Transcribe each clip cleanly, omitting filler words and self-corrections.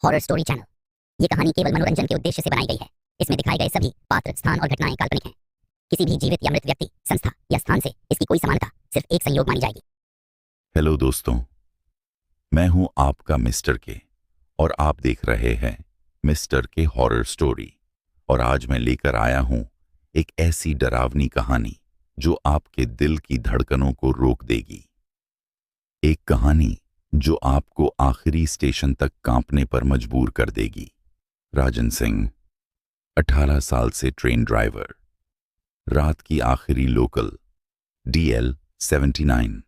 Horror story channel. ये कहानी केवल मनोरंजन के उद्देश्य से बनाई गई है। इसमें दिखाए गए सभी पात्र, स्थान और घटनाएं काल्पनिक हैं। किसी भी जीवित या मृत व्यक्ति, संस्था या स्थान से इसकी कोई समानता सिर्फ एक संयोग मानी जाएगी। हेलो दोस्तों, मैं हूं आपका मिस्टर के और आप देख रहे हैं मिस्टर के हॉरर स्टोरी। और आज मैं लेकर आया हूं एक ऐसी डरावनी कहानी जो आपके दिल की धड़कनों को रोक देगी। एक कहानी जो आपको आखिरी स्टेशन तक कांपने पर मजबूर कर देगी। राजन सिंह, 18 साल से ट्रेन ड्राइवर, रात की आखिरी local DL 79,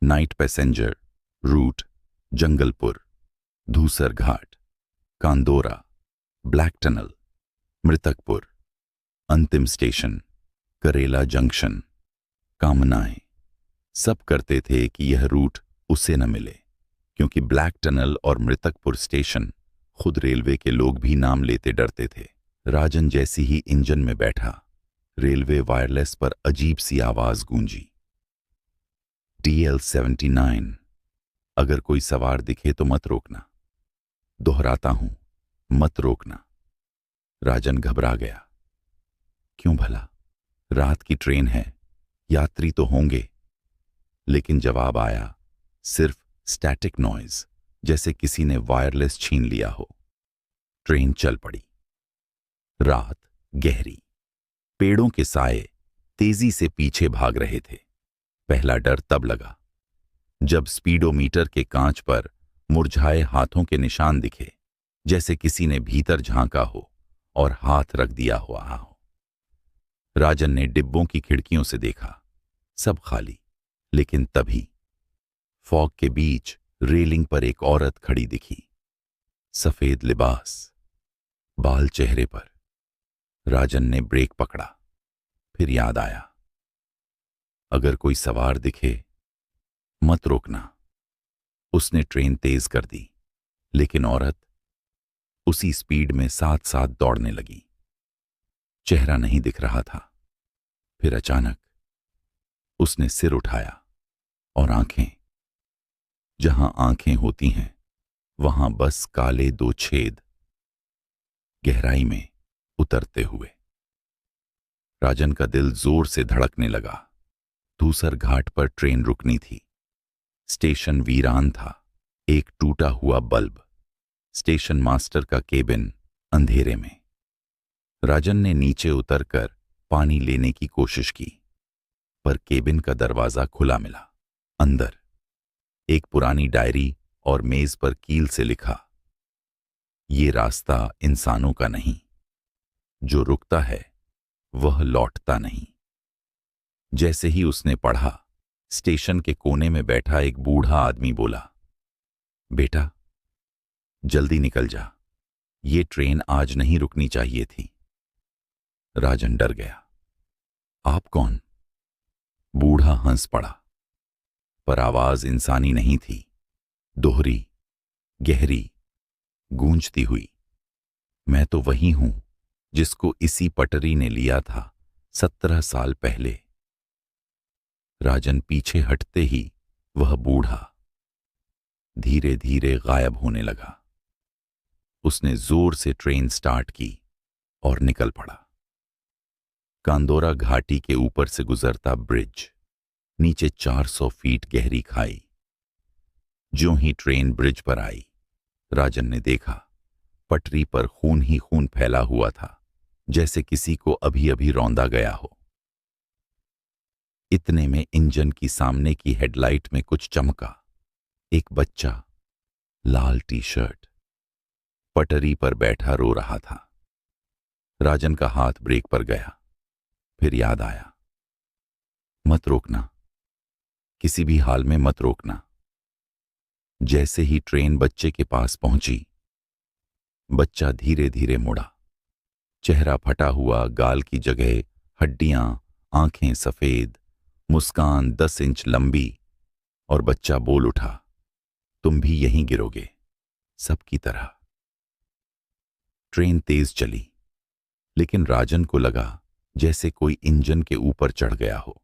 night passenger, route Jangalpur, Dhusar Ghat, कांदोरा, black tunnel, मृतकपुर, अंतिम स्टेशन करेला जंक्शन। कामनाएं सब करते थे कि यह रूट उसे न मिले, क्योंकि ब्लैक टनल और मृतकपुर स्टेशन खुद रेलवे के लोग भी नाम लेते डरते थे। राजन जैसी ही इंजन में बैठा, रेलवे वायरलेस पर अजीब सी आवाज गूंजी। DL 79, अगर कोई सवार दिखे तो मत रोकना। दोहराता हूं, मत रोकना। राजन घबरा गया। क्यों भला? रात की ट्रेन है, यात्री तो होंगे। लेकिन जवाब आया, सिर्फ स्टैटिक नॉइज, जैसे किसी ने वायरलेस छीन लिया हो। ट्रेन चल पड़ी। रात गहरी, पेड़ों के साए तेजी से पीछे भाग रहे थे। पहला डर तब लगा जब स्पीडोमीटर के कांच पर मुरझाए हाथों के निशान दिखे, जैसे किसी ने भीतर झांका हो और हाथ रख दिया हुआ हो। राजन ने डिब्बों की खिड़कियों से देखा, सब खाली। लेकिन तभी फॉग के बीच रेलिंग पर एक औरत खड़ी दिखी। सफेद लिबास, बाल चेहरे पर। राजन ने ब्रेक पकड़ा। फिर याद आया, अगर कोई सवार दिखे मत रोकना। उसने ट्रेन तेज कर दी, लेकिन औरत उसी स्पीड में साथ साथ दौड़ने लगी। चेहरा नहीं दिख रहा था। फिर अचानक उसने सिर उठाया और आंखें, जहां आंखें होती हैं वहां बस काले 2 छेद, गहराई में उतरते हुए। राजन का दिल जोर से धड़कने लगा। धूसर घाट पर ट्रेन रुकनी थी। स्टेशन वीरान था। एक टूटा हुआ बल्ब, स्टेशन मास्टर का केबिन अंधेरे में। राजन ने नीचे उतरकर पानी लेने की कोशिश की, पर केबिन का दरवाजा खुला मिला। अंदर एक पुरानी डायरी और मेज पर कील से लिखा, ये रास्ता इंसानों का नहीं, जो रुकता है वह लौटता नहीं। जैसे ही उसने पढ़ा, स्टेशन के कोने में बैठा एक बूढ़ा आदमी बोला, बेटा जल्दी निकल जा, ये ट्रेन आज नहीं रुकनी चाहिए थी। राजन डर गया। आप कौन? बूढ़ा हंस पड़ा, पर आवाज इंसानी नहीं थी। दोहरी, गहरी, गूंजती हुई। मैं तो वही हूं जिसको इसी पटरी ने लिया था 17 साल पहले। राजन पीछे हटते ही वह बूढ़ा धीरे धीरे गायब होने लगा। उसने जोर से ट्रेन स्टार्ट की और निकल पड़ा। कांदोरा घाटी के ऊपर से गुजरता ब्रिज, नीचे 400 फीट गहरी खाई। ज्यों ही ट्रेन ब्रिज पर आई, राजन ने देखा पटरी पर खून ही खून फैला हुआ था, जैसे किसी को अभी अभी रौंदा गया हो। इतने में इंजन की सामने की हेडलाइट में कुछ चमका। एक बच्चा, लाल टी-शर्ट, पटरी पर बैठा रो रहा था। राजन का हाथ ब्रेक पर गया। फिर याद आया, मत रोकना, किसी भी हाल में मत रोकना। जैसे ही ट्रेन बच्चे के पास पहुंची, बच्चा धीरे धीरे मुड़ा। चेहरा फटा हुआ, गाल की जगह हड्डियां, आंखें सफेद, मुस्कान 10 इंच लंबी। और बच्चा बोल उठा, तुम भी यहीं गिरोगे, सबकी तरह। ट्रेन तेज चली, लेकिन राजन को लगा जैसे कोई इंजन के ऊपर चढ़ गया हो।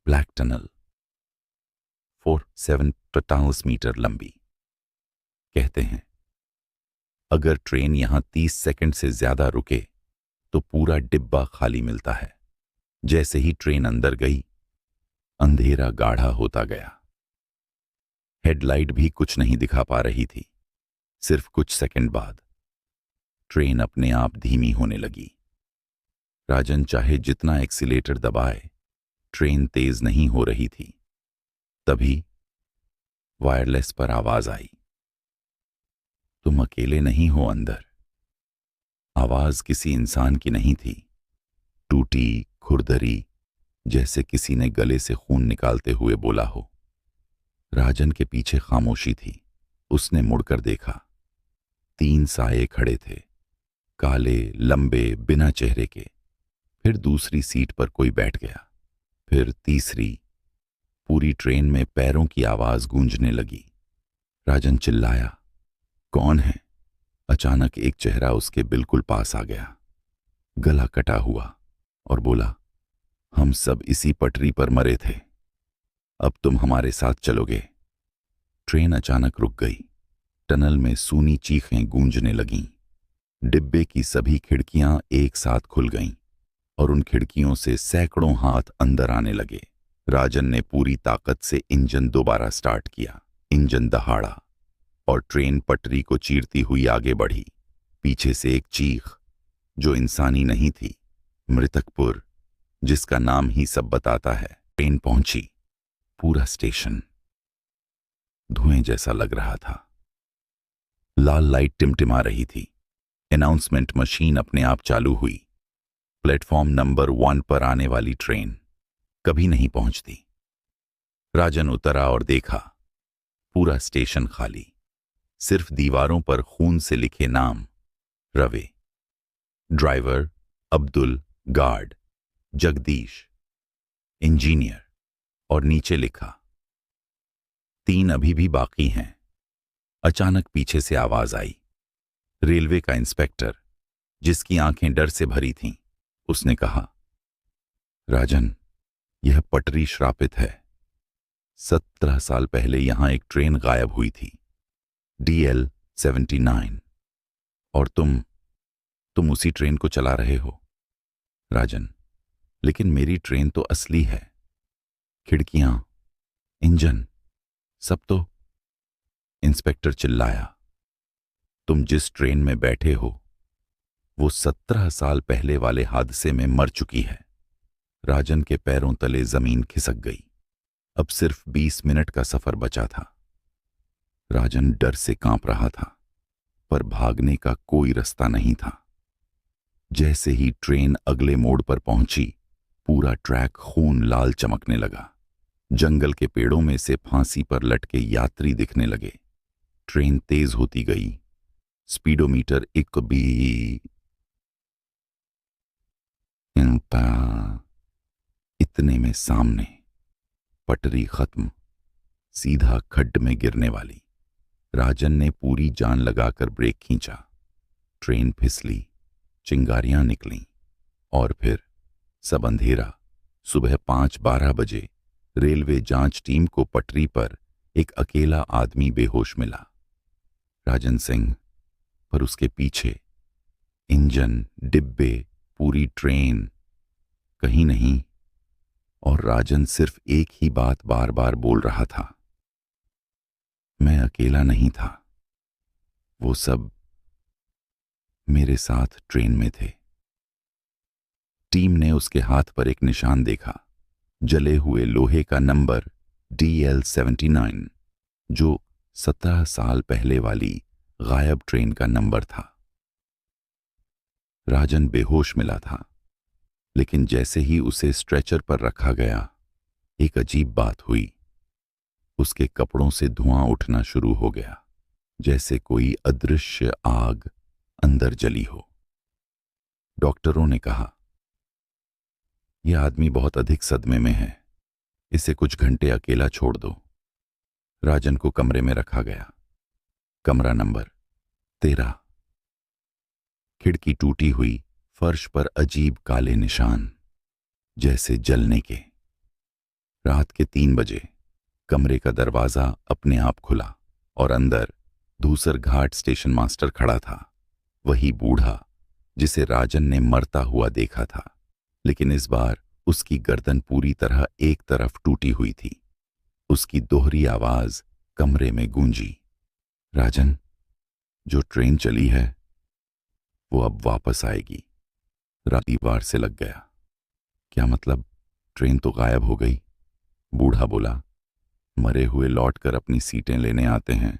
ब्लैक टनल 47 मीटर लंबी, कहते हैं अगर ट्रेन यहां 30 सेकंड से ज्यादा रुके तो पूरा डिब्बा खाली मिलता है। जैसे ही ट्रेन अंदर गई, अंधेरा गाढ़ा होता गया। हेडलाइट भी कुछ नहीं दिखा पा रही थी। सिर्फ कुछ सेकंड बाद ट्रेन अपने आप धीमी होने लगी। राजन चाहे जितना एक्सीलेटर दबाए, ट्रेन तेज नहीं हो रही थी। तभी वायरलेस पर आवाज आई, तुम अकेले नहीं हो अंदर। आवाज किसी इंसान की नहीं थी, टूटी, खुरदरी, जैसे किसी ने गले से खून निकालते हुए बोला हो। राजन के पीछे खामोशी थी। उसने मुड़कर देखा। 3 साये खड़े थे, काले, लंबे, बिना चेहरे के। फिर दूसरी सीट पर कोई बैठ गया, फिर तीसरी। पूरी ट्रेन में पैरों की आवाज गूंजने लगी। राजन चिल्लाया, कौन है? अचानक एक चेहरा उसके बिल्कुल पास आ गया, गला कटा हुआ, और बोला, हम सब इसी पटरी पर मरे थे, अब तुम हमारे साथ चलोगे। ट्रेन अचानक रुक गई। टनल में सूनी चीखें गूंजने लगीं। डिब्बे की सभी खिड़कियां एक साथ खुल गईं और उन खिड़कियों से सैकड़ों हाथ अंदर आने लगे। राजन ने पूरी ताकत से इंजन दोबारा स्टार्ट किया। इंजन दहाड़ा और ट्रेन पटरी को चीरती हुई आगे बढ़ी। पीछे से एक चीख, जो इंसानी नहीं थी, मृतकपुर, जिसका नाम ही सब बताता है। ट्रेन पहुंची। पूरा स्टेशन धुएं जैसा लग रहा था। लाल लाइट टिमटिमा रही थी। अनाउंसमेंट मशीन अपने आप चालू हुई। प्लेटफॉर्म नंबर 1 पर आने वाली ट्रेन कभी नहीं पहुंचती। राजन उतरा और देखा, पूरा स्टेशन खाली। सिर्फ दीवारों पर खून से लिखे नाम, Ravi, driver, Abdul, guard, Jagdish, engineer, और नीचे लिखा 3 अभी भी बाकी हैं। अचानक पीछे से आवाज आई। रेलवे का इंस्पेक्टर, जिसकी आंखें डर से भरी थीं, उसने कहा, राजन, यह पटरी श्रापित है। 17 साल पहले यहां एक ट्रेन गायब हुई थी, DL 79, और तुम उसी ट्रेन को चला रहे हो। राजन, लेकिन मेरी ट्रेन तो असली है। खिड़कियां, इंजन, सब तो। इंस्पेक्टर चिल्लाया, तुम जिस ट्रेन में बैठे हो वो 17 साल पहले वाले हादसे में मर चुकी है। राजन के पैरों तले जमीन खिसक गई। अब सिर्फ 20 मिनट का सफर बचा था। राजन डर से कांप रहा था, पर भागने का कोई रास्ता नहीं था। जैसे ही ट्रेन अगले मोड़ पर पहुंची, पूरा ट्रैक खून लाल चमकने लगा। जंगल के पेड़ों में से फांसी पर लटके यात्री दिखने लगे। ट्रेन तेज होती गई। स्पीडोमीटर एक भी इतने में सामने पटरी खत्म, सीधा खड्ड में गिरने वाली। राजन ने पूरी जान लगाकर ब्रेक खींचा। ट्रेन फिसली, चिंगारियां निकलीं, और फिर सब अंधेरा। सुबह 5:12 बजे रेलवे जांच टीम को पटरी पर एक अकेला आदमी बेहोश मिला। राजन सिंह, पर उसके पीछे इंजन, डिब्बे, पूरी ट्रेन कहीं नहीं। और राजन सिर्फ एक ही बात बार बार बोल रहा था, मैं अकेला नहीं था, वो सब मेरे साथ ट्रेन में थे। टीम ने उसके हाथ पर एक निशान देखा, जले हुए लोहे का नंबर DL 79, जो 17 साल पहले वाली गायब ट्रेन का नंबर था। राजन बेहोश मिला था, लेकिन जैसे ही उसे स्ट्रेचर पर रखा गया, एक अजीब बात हुई। उसके कपड़ों से धुआं उठना शुरू हो गया, जैसे कोई अदृश्य आग अंदर जली हो। डॉक्टरों ने कहा, यह आदमी बहुत अधिक सदमे में है, इसे कुछ घंटे अकेला छोड़ दो। राजन को कमरे में रखा गया। कमरा नंबर 13। खिड़की टूटी हुई, फर्श पर अजीब काले निशान, जैसे जलने के। रात के 3 बजे कमरे का दरवाजा अपने आप खुला और अंदर धूसर घाट स्टेशन मास्टर खड़ा था, वही बूढ़ा जिसे राजन ने मरता हुआ देखा था, लेकिन इस बार उसकी गर्दन पूरी तरह एक तरफ टूटी हुई थी। उसकी दोहरी आवाज कमरे में गूंजी, राजन, जो ट्रेन चली है वो अब वापस आएगी। दीवार से लग गया। क्या मतलब? ट्रेन तो गायब हो गई। बूढ़ा बोला, मरे हुए लौटकर अपनी सीटें लेने आते हैं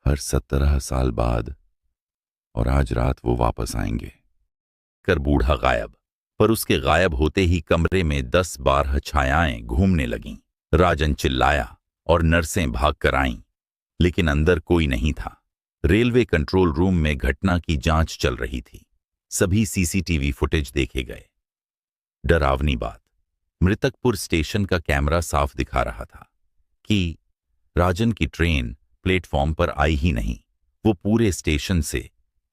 हर 17 साल बाद, और आज रात वो वापस आएंगे। कर बूढ़ा गायब, पर उसके गायब होते ही कमरे में 10-12 छायाएं घूमने लगीं। राजन चिल्लाया और नर्सें भाग कर आईं, लेकिन अंदर कोई नहीं था। रेलवे कंट्रोल रूम में घटना की जांच चल रही थी। सभी सीसीटीवी फुटेज देखे गए। डरावनी बात, मृतकपुर स्टेशन का कैमरा साफ दिखा रहा था कि राजन की ट्रेन प्लेटफॉर्म पर आई ही नहीं, वो पूरे स्टेशन से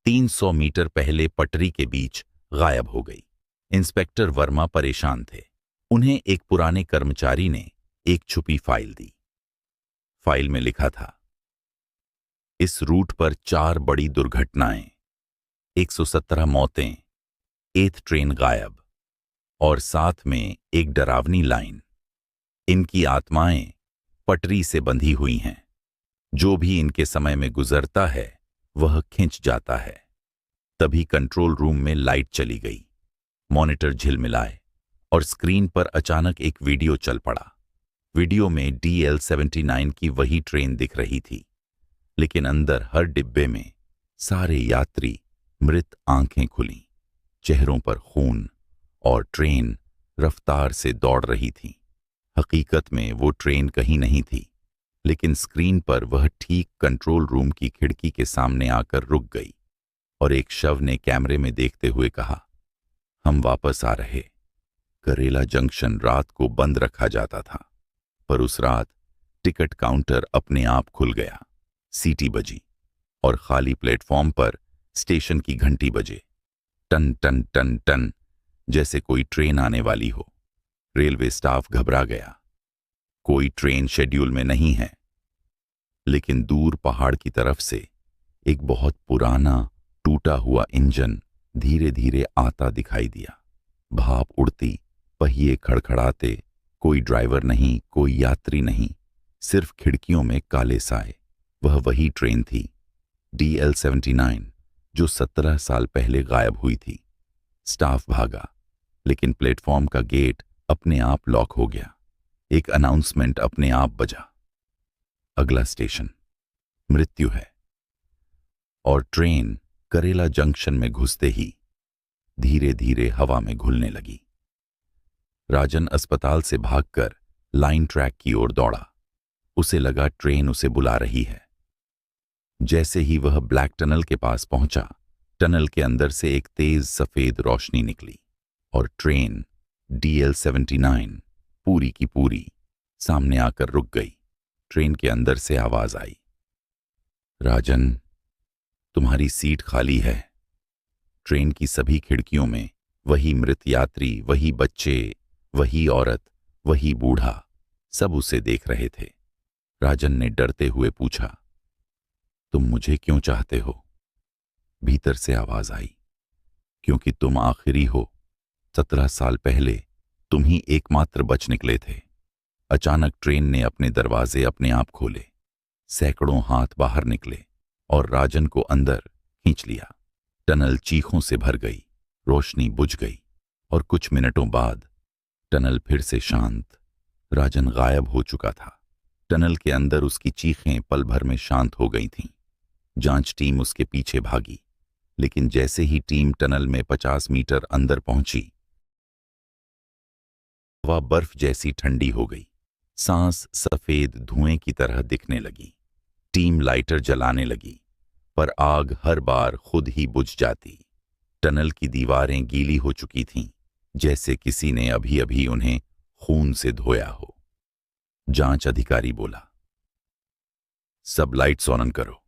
300 मीटर पहले पटरी के बीच गायब हो गई। इंस्पेक्टर वर्मा परेशान थे। उन्हें एक पुराने कर्मचारी ने एक छुपी फाइल दी। फाइल में लिखा था, इस रूट पर 4 बड़ी दुर्घटनाएं, 117 मौतें, 8 ट्रेन गायब, और साथ में एक डरावनी लाइन, इनकी आत्माएं पटरी से बंधी हुई हैं, जो भी इनके समय में गुजरता है वह खिंच जाता है। तभी कंट्रोल रूम में लाइट चली गई, मॉनिटर झिलमिलाए और स्क्रीन पर अचानक एक वीडियो चल पड़ा। वीडियो में DL79 की वही ट्रेन दिख रही थी, लेकिन अंदर हर डिब्बे में सारे यात्री मृत, आंखें खुली, चेहरों पर खून, और ट्रेन रफ्तार से दौड़ रही थी। हकीकत में वो ट्रेन कहीं नहीं थी, लेकिन स्क्रीन पर वह ठीक कंट्रोल रूम की खिड़की के सामने आकर रुक गई, और एक शव ने कैमरे में देखते हुए कहा, हम वापस आ रहे। करेला जंक्शन रात को बंद रखा जाता था, पर उस रात टिकट काउंटर अपने आप खुल गया। सीटी बजी और खाली प्लेटफॉर्म पर स्टेशन की घंटी बजे, टन टन टन टन, जैसे कोई ट्रेन आने वाली हो। रेलवे स्टाफ घबरा गया। कोई ट्रेन शेड्यूल में नहीं है। लेकिन दूर पहाड़ की तरफ से एक बहुत पुराना टूटा हुआ इंजन धीरे धीरे आता दिखाई दिया। भाप उड़ती, पहिए खड़खड़ाते, कोई ड्राइवर नहीं, कोई यात्री नहीं, सिर्फ खिड़कियों में काले साए। वह वही ट्रेन थी, DL79, जो 17 साल पहले गायब हुई थी। स्टाफ भागा, लेकिन प्लेटफॉर्म का गेट अपने आप लॉक हो गया। एक अनाउंसमेंट अपने आप बजा, अगला स्टेशन मृत्यु है। और ट्रेन करेला जंक्शन में घुसते ही धीरे धीरे हवा में घुलने लगी। राजन अस्पताल से भागकर लाइन ट्रैक की ओर दौड़ा। उसे लगा ट्रेन उसे बुला रही है। जैसे ही वह ब्लैक टनल के पास पहुंचा, टनल के अंदर से एक तेज सफेद रोशनी निकली और ट्रेन DL79 पूरी की पूरी सामने आकर रुक गई। ट्रेन के अंदर से आवाज आई, राजन, तुम्हारी सीट खाली है। ट्रेन की सभी खिड़कियों में वही मृत यात्री, वही बच्चे, वही औरत, वही बूढ़ा, सब उसे देख रहे थे। राजन ने डरते हुए पूछा, तुम मुझे क्यों चाहते हो? भीतर से आवाज आई, क्योंकि तुम आखिरी हो। 17 साल पहले तुम ही एकमात्र बच निकले थे। अचानक ट्रेन ने अपने दरवाजे अपने आप खोले, सैकड़ों हाथ बाहर निकले और राजन को अंदर खींच लिया। टनल चीखों से भर गई, रोशनी बुझ गई और कुछ मिनटों बाद टनल फिर से शांत। राजन गायब हो चुका था। टनल के अंदर उसकी चीखें पल भर में शांत हो गई थीं। जांच टीम उसके पीछे भागी, लेकिन जैसे ही टीम टनल में 50 मीटर अंदर पहुंची, हवा बर्फ जैसी ठंडी हो गई। सांस सफेद धुएं की तरह दिखने लगी। टीम लाइटर जलाने लगी, पर आग हर बार खुद ही बुझ जाती। टनल की दीवारें गीली हो चुकी थीं, जैसे किसी ने अभी अभी उन्हें खून से धोया हो। जांच अधिकारी बोला, सब लाइट्स ऑन करो।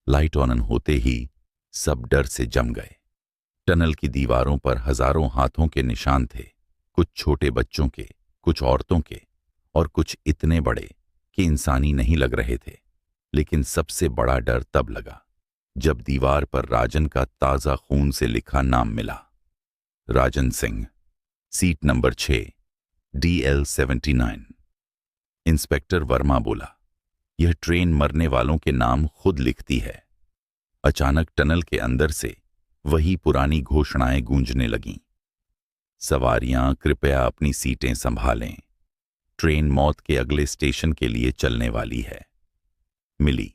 लाइट ऑन होते ही सब डर से जम गए। टनल की दीवारों पर हजारों हाथों के निशान थे, कुछ छोटे बच्चों के, कुछ औरतों के, और कुछ इतने बड़े कि इंसानी नहीं लग रहे थे। लेकिन सबसे बड़ा डर तब लगा जब दीवार पर राजन का ताजा खून से लिखा नाम मिला। Rajan Singh, seat number 6, DL79। Inspector Verma बोला, यह ट्रेन मरने वालों के नाम खुद लिखती है। अचानक टनल के अंदर से वही पुरानी घोषणाएं गूंजने लगीं। सवारियां कृपया अपनी सीटें संभालें, ट्रेन मौत के अगले स्टेशन के लिए चलने वाली है। मिली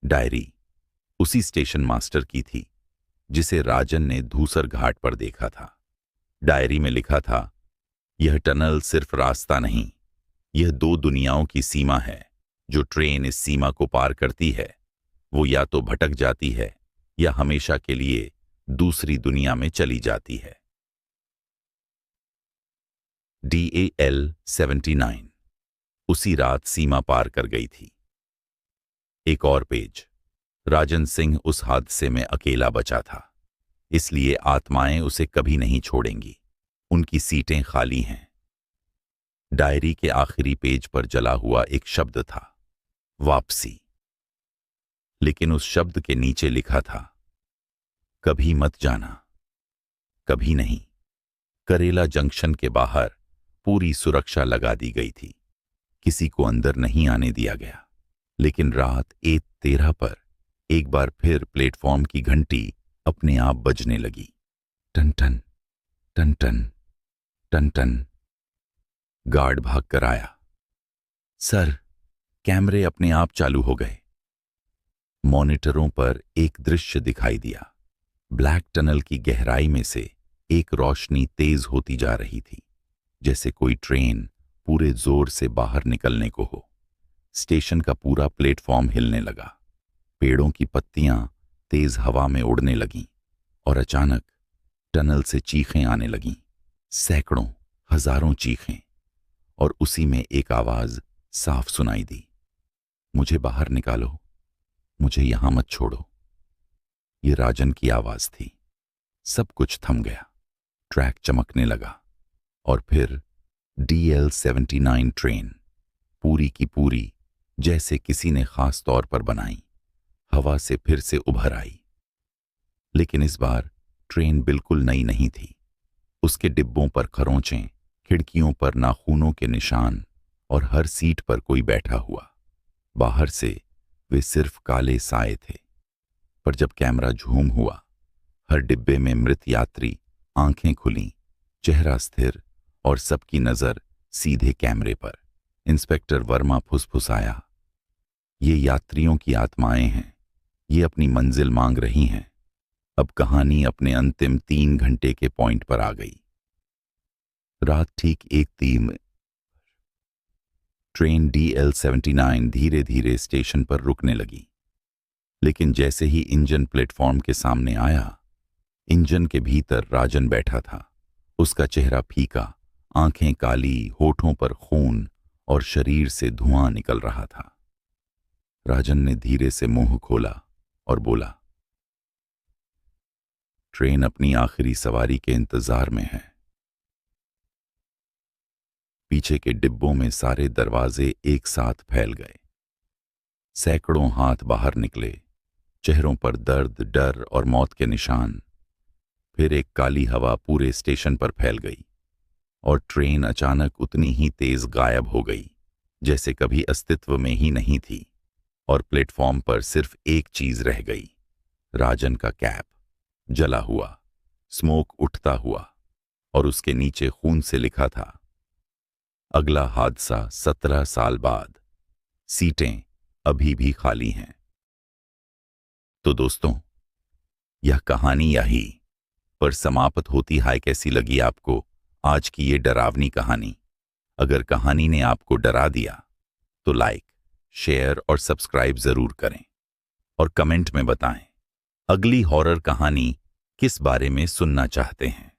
डायरी उसी स्टेशन मास्टर की थी जिसे राजन ने धूसर घाट पर देखा था। डायरी में लिखा था, यह टनल सिर्फ रास्ता नहीं, यह 2 दुनियाओं की सीमा है। जो ट्रेन इस सीमा को पार करती है वो या तो भटक जाती है या हमेशा के लिए दूसरी दुनिया में चली जाती है। DAL79 उसी रात सीमा पार कर गई थी। एक और पेज, राजन सिंह उस हादसे में अकेला बचा था, इसलिए आत्माएं उसे कभी नहीं छोड़ेंगी। उनकी सीटें खाली हैं। डायरी के आखिरी पेज पर जला हुआ एक शब्द था, वापसी। लेकिन उस शब्द के नीचे लिखा था, कभी मत जाना, कभी नहीं। करेला जंक्शन के बाहर पूरी सुरक्षा लगा दी गई थी, किसी को अंदर नहीं आने दिया गया। लेकिन रात 1:13 पर एक बार फिर प्लेटफॉर्म की घंटी अपने आप बजने लगी। टन टन टन टन टन टन। गार्ड भाग कर आया। सर, कैमरे अपने आप चालू हो गए। मॉनिटरों पर एक दृश्य दिखाई दिया। ब्लैक टनल की गहराई में से एक रोशनी तेज होती जा रही थी, जैसे कोई ट्रेन पूरे जोर से बाहर निकलने को हो। स्टेशन का पूरा प्लेटफॉर्म हिलने लगा। पेड़ों की पत्तियां तेज हवा में उड़ने लगीं और अचानक टनल से चीखें आने लगीं, सैकड़ों, हजारों चीखें। और उसी में एक आवाज साफ सुनाई दी, मुझे बाहर निकालो, मुझे यहां मत छोड़ो। ये राजन की आवाज थी। सब कुछ थम गया। ट्रैक चमकने लगा और फिर DL79 ट्रेन पूरी की पूरी, जैसे किसी ने खास तौर पर बनाई, हवा से फिर से उभर आई। लेकिन इस बार ट्रेन बिल्कुल नई नहीं थी। उसके डिब्बों पर खरोंचें, खिड़कियों पर नाखूनों के निशान और हर सीट पर कोई बैठा हुआ। बाहर से वे सिर्फ काले साए थे, पर जब कैमरा झूम हुआ, हर डिब्बे में मृत यात्री, आंखें खुली, चेहरा स्थिर और सबकी नजर सीधे कैमरे पर। इंस्पेक्टर वर्मा फुसफुसाया, ये यात्रियों की आत्माएं हैं, ये अपनी मंजिल मांग रही हैं। अब कहानी अपने अंतिम 3 घंटे के पॉइंट पर आ गई। रात ठीक 1:03 में ट्रेन DL79 धीरे धीरे स्टेशन पर रुकने लगी। लेकिन जैसे ही इंजन प्लेटफॉर्म के सामने आया, इंजन के भीतर राजन बैठा था। उसका चेहरा फीका, आंखें काली, होठों पर खून और शरीर से धुआं निकल रहा था। राजन ने धीरे से मुंह खोला और बोला, ट्रेन अपनी आखिरी सवारी के इंतजार में है। पीछे के डिब्बों में सारे दरवाजे एक साथ फैल गए। सैकड़ों हाथ बाहर निकले, चेहरों पर दर्द, डर और मौत के निशान। फिर एक काली हवा पूरे स्टेशन पर फैल गई और ट्रेन अचानक उतनी ही तेज गायब हो गई जैसे कभी अस्तित्व में ही नहीं थी। और प्लेटफॉर्म पर सिर्फ एक चीज रह गई, राजन का कैप जला हुआ, स्मोक उठता हुआ, और उसके नीचे खून से लिखा था, अगला हादसा 17 साल बाद, सीटें अभी भी खाली हैं। तो दोस्तों, यह कहानी यही पर समाप्त होती है। कैसी लगी आपको आज की ये डरावनी कहानी? अगर कहानी ने आपको डरा दिया तो लाइक, शेयर और सब्सक्राइब जरूर करें और कमेंट में बताएं अगली हॉरर कहानी किस बारे में सुनना चाहते हैं।